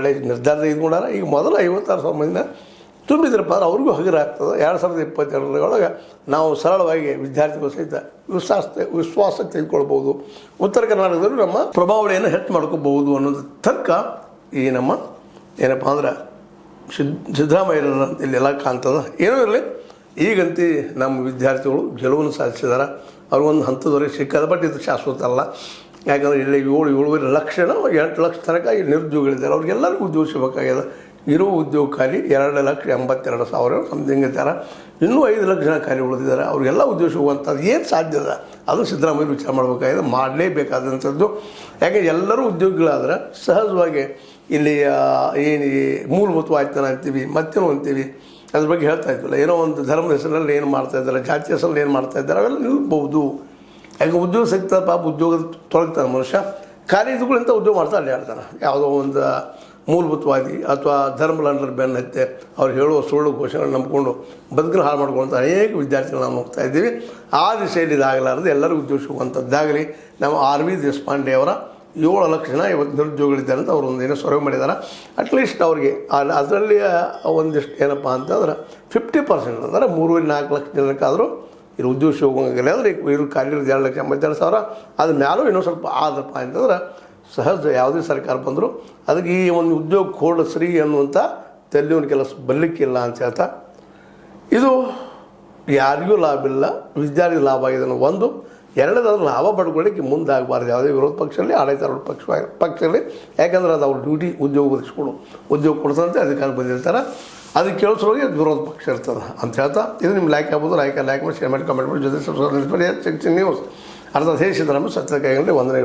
ಒಳ್ಳೆ ನಿರ್ಧಾರ ತೆಗೆದುಕೊಂಡಾರ. ಈಗ ಮೊದಲು 56,000 ಮಂದಿನ ತುಂಬಿದ್ರಪ್ಪ ಅಂದ್ರೆ ಅವ್ರಿಗೂ ಹಗುರ ಆಗ್ತದೆ. 2022 ನಾವು ಸರಳವಾಗಿ ವಿದ್ಯಾರ್ಥಿಗಳು ಸಹಿತ ವಿಶ್ವಾಸ ತೆಗೆದುಕೊಳ್ಬೋದು. ಉತ್ತರ ಕರ್ನಾಟಕದಲ್ಲೂ ನಮ್ಮ ಪ್ರಭಾವಳಿಯನ್ನು ಹೆಚ್ಚು ಮಾಡ್ಕೋಬಹುದು ಅನ್ನೋದು ತರ್ಕ ಈ ನಮ್ಮ ಏನಪ್ಪ ಅಂದ್ರೆ ಸಿದ್ದರಾಮಯ್ಯರ ಇಲ್ಲೆಲ್ಲ ಕಾಣ್ತದೆ. ಏನೂ ಇರಲಿ, ಈಗಂತೂ ನಮ್ಮ ವಿದ್ಯಾರ್ಥಿಗಳು ಗೆಲುವನ್ನು ಸಾಧಿಸಿದಾರೆ. ಅವ್ರಿಗೊಂದು ಹಂತದವರೆಗೆ ಸಿಕ್ಕದ. ಬಟ್ ಇದು ಶಾಶ್ವತ ಅಲ್ಲ. ಯಾಕಂದರೆ ಇಲ್ಲಿ 7.5 ಲಕ್ಷ 8 ಲಕ್ಷ ತನಕ ಇಲ್ಲಿ ನಿರುದ್ಯೋಗಿಗಳಿದ್ದಾರೆ. ಅವ್ರಿಗೆಲ್ಲರಿಗೂ ಉದ್ಯೋಗ ಸಿಗಬೇಕಾಗ್ಯದ. ಇರೋ ಉದ್ಯೋಗ ಖಾಲಿ 2,82,000 ಸಮಥಿಂಗ್ ಇದ್ದಾರೆ. ಇನ್ನೂ 5 ಲಕ್ಷ ಜನ ಖಾಲಿ ಉಳಿದಿದ್ದಾರೆ. ಅವ್ರಿಗೆಲ್ಲ ಉದ್ಯೋಗ ಸಿಗುವಂಥದ್ದು ಏನು ಸಾಧ್ಯದ ಅದು ಸಿದ್ದರಾಮಯ್ಯ ವಿಚಾರ ಮಾಡಬೇಕಾಗಿದೆ, ಮಾಡಲೇಬೇಕಾದಂಥದ್ದು. ಯಾಕೆ ಎಲ್ಲರೂ ಉದ್ಯೋಗಿಗಳಾದ್ರೆ ಸಹಜವಾಗಿ ಇಲ್ಲಿ ಏನು ಮೂಲಭೂತವಾಯ್ತನ ಅಂತೀವಿ, ಮತ್ತೇನೋ ಅಂತೀವಿ, ಅದ್ರ ಬಗ್ಗೆ ಹೇಳ್ತಾ ಇದ್ದಿಲ್ಲ. ಏನೋ ಒಂದು ಧರ್ಮದ ಹೆಸರಲ್ಲಿ ಏನು ಮಾಡ್ತಾಯಿದ್ದಾರೆ, ಜಾತಿ ಹೆಸರಲ್ಲಿ ಏನು ಮಾಡ್ತಾಯಿದ್ದಾರೆ, ಅವೆಲ್ಲ ನಿಲ್ಬೋದು. ಯಾಕೆ ಉದ್ಯೋಗ ಸಿಗ್ತದೆ, ಪಾಪ ಉದ್ಯೋಗದ ತೊಳಗ್ತಾನೆ ಮನುಷ್ಯ. ಖಾಲಿ ಇದ್ಗಳಿಂದ ಉದ್ಯೋಗ ಮಾಡ್ತಾ ಅಡ್ಡಾಡ್ತಾನೆ. ಯಾವುದೋ ಒಂದು ಮೂಲಭೂತವಾದಿ ಅಥವಾ ಧರ್ಮಲಂಡರ್ ಬೆನ್ನ ಹತ್ತೆ ಅವ್ರು ಹೇಳುವ ಸುಳ್ಳು ಘೋಷಣೆ ನಂಬಿಕೊಂಡು ಬದುಕನ್ನು ಹಾಳು ಮಾಡ್ಕೊಳ್ತಾ ಅನೇಕ ವಿದ್ಯಾರ್ಥಿಗಳು ನಾವು ನೋಡ್ತಾ ಇದ್ದೀವಿ. ಆ ದಿಶೆಯಲ್ಲಿ ಇದಾಗಲಾರದು ಎಲ್ಲರಿಗೂ ಉದ್ಯೋಗ ಸಿಗುವಂಥದ್ದಾಗಲಿ. ನಮ್ಮ RV ದೇಶಪಾಂಡೆ ಅವರ 7 ಲಕ್ಷ ಜನ ಇವತ್ತು ನಿರುದ್ಯೋಗಿಗಳಿದ್ದಾರೆ ಅಂತ ಅವರು ಒಂದೇನೋ ಸರ್ವೆ ಮಾಡಿದ್ದಾರೆ. ಅಟ್ಲೀಸ್ಟ್ ಅವ್ರಿಗೆ ಅದರಲ್ಲಿ ಒಂದಿಷ್ಟು ಏನಪ್ಪ ಅಂತಂದ್ರೆ 50% ಅಂದರೆ 3-4 ಲಕ್ಷ ಜನಕ್ಕಾದರೂ ಇಲ್ಲಿ ಉದ್ಯೋಗ ಸಿಗೋಂಗಿಲ್ಲ. ಅಂದರೆ ಇವರು ಖಾಲಿ 2,82,000 ಅದ್ರ ಮ್ಯಾಲೂ ಇನ್ನೂ ಸ್ವಲ್ಪ ಆದಪ್ಪ ಅಂತಂದ್ರೆ ಸಹಜ ಯಾವುದೇ ಸರ್ಕಾರ ಬಂದರೂ ಅದಕ್ಕೆ ಈ ಒಂದು ಉದ್ಯೋಗ ಕೊಡಿಸ್ರಿ ಅನ್ನುವಂಥ ತಲೆಯನ್ನು ಕೆಲಸ ಬರಲಿಕ್ಕಿಲ್ಲ ಅಂತ ಹೇಳ್ತಾ, ಇದು ಯಾರಿಗೂ ಲಾಭ ಇಲ್ಲ, ವಿದ್ಯಾರ್ಥಿ ಲಾಭ ಆಗಿದೆ ಅನ್ನೋ ಒಂದು. ಎರಡನೇದಾದ್ರೂ ಲಾಭ ಪಡ್ಕೊಳ್ಳಿಕ್ಕೆ ಮುಂದಾಗಬಾರ್ದು ಯಾವುದೇ ವಿರೋಧ ಪಕ್ಷದಲ್ಲಿ, ಆಡಳಿತಾರೂಢ ಪಕ್ಷದಲ್ಲಿ. ಯಾಕಂದ್ರೆ ಅದು ಅವ್ರ ಡ್ಯೂಟಿ ಉದ್ಯೋಗ ಕೊಡ್ತಂತೆ ಅಧಿಕಾರ ಬಂದಿರ್ತಾರೆ. ಅದಕ್ಕೆ ಕೇಳಿಸೋಗಿ ವಿರೋಧ ಪಕ್ಷ ಇರ್ತದೆ ಅಂತ ಹೇಳ್ತಾ, ಇದು ನಿಮ್ಗೆ ಲೈಕ್ ಆಗ್ಬೋದು. ಲೈಕ್ ಮಾಡಿ, ಶೇರ್ ಮಾಡಿ, ಕಮೆಂಟ್ ಮಾಡಿ. ಜೊತೆ ನ್ಯೂಸ್ ಅರ್ಥಾತ್ ಸಿದ್ದರಾಮಯ್ಯ ಸತ್ಯ ಕೈಗೊಂಡು ವಂದನೆಗಳು.